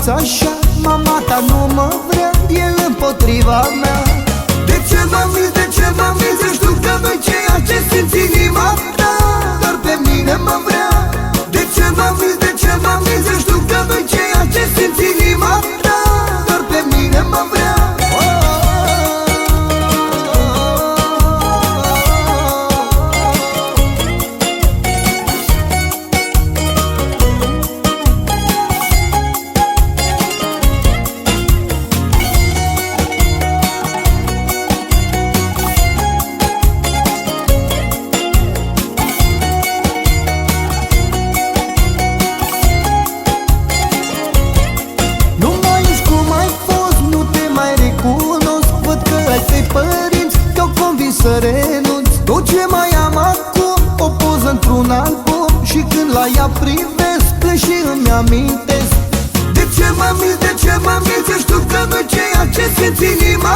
fiți așa, mama ta nu mă vrea, e împotriva mea. De ce mă minți, de ce mă minți? Eu știu că nu-i ceea ce simți inima ta, doar pe mine mă vrea. De ce mă minți, de ce mă minți? Eu știu că nu-i ceea ce simți inima ta, doar pe mine mă vrea. Să renunț, tot ce mai am acum o poză într-un album, și când la ea privesc plâng și îmi amintesc. De ce mă minți, de ce mă minți? Eu știu că nu-i ceea ce simți inima